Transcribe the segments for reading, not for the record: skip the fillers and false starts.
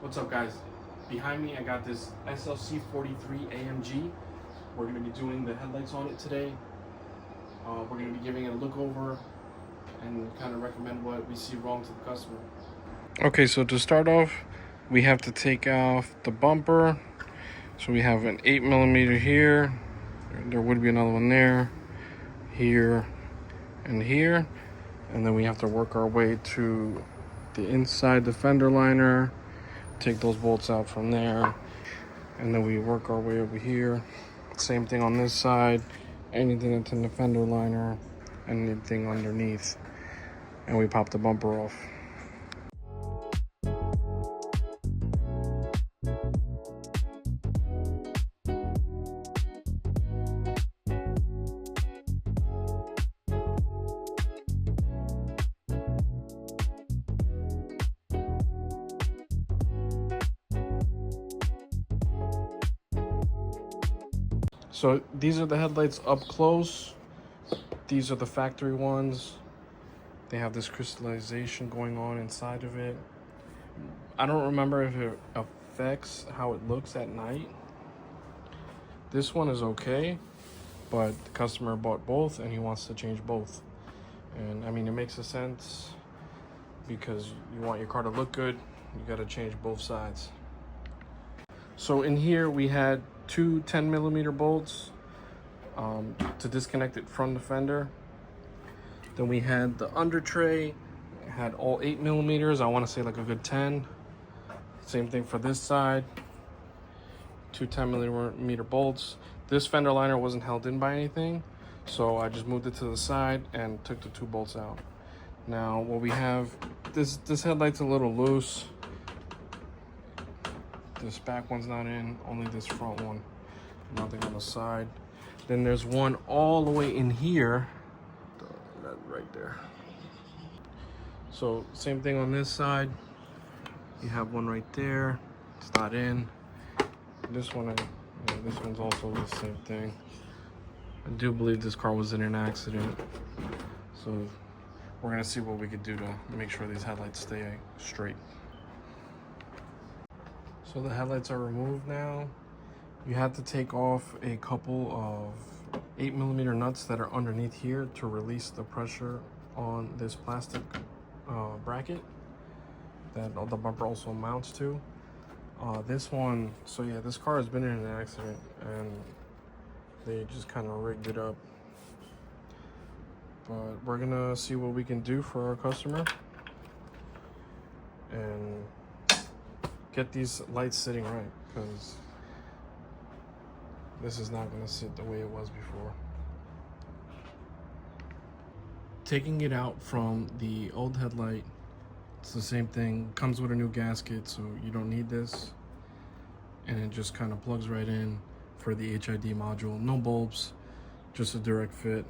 What's up, guys? Behind me I got this SLC43 AMG. We're going to be doing the headlights on it today. We're going to be giving it a look over and kind of recommend what we see wrong to the customer. Okay, so to start off, we have to take off the bumper. So we have an 8mm here. There would be another one there, here, and here. And then we have to work our way to the inside the fender liner, take those bolts out from there, and then we work our way over here. Same thing on this side, anything that's in the fender liner, anything underneath, and we pop the bumper off. So these are the headlights up close. These are the factory ones. They have this crystallization going on inside of it. I don't remember if it affects how it looks at night. This one is okay, but the customer bought both and he wants to change both. And I mean, it makes a sense because you want your car to look good, you gotta change both sides. So in here we had two 10mm bolts to disconnect it from the fender. Then we had the under tray, had all 8mm. I want to say like a good 10. Same thing for this side, two 10mm bolts. This fender liner wasn't held in by anything, so I just moved it to the side and took the two bolts out. Now what we have, this headlight's a little loose. This back one's not in, only this front one. Nothing on the side. Then there's one all the way in here. That right there. So same thing on this side. You have one right there. It's not in. This one, this one's also the same thing. I do believe this car was in an accident. So we're gonna see what we could do to make sure these headlights stay straight. So the headlights are removed now. You have to take off a couple of 8mm nuts that are underneath here to release the pressure on this plastic bracket that the bumper also mounts to. This one, so yeah, this car has been in an accident and they just kind of rigged it up. But we're gonna see what we can do for our customer and get these lights sitting right, because this is not going to sit the way it was before. Taking it out from the old headlight, it's the same thing. Comes with a new gasket, so you don't need this, and it just kind of plugs right in for the HID module. No bulbs, just a direct fit.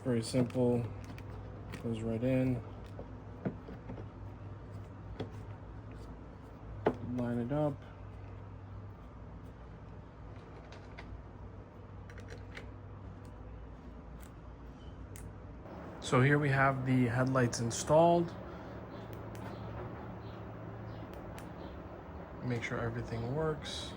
Very simple, goes right in, line it up. So here we have the headlights installed. Make sure everything works.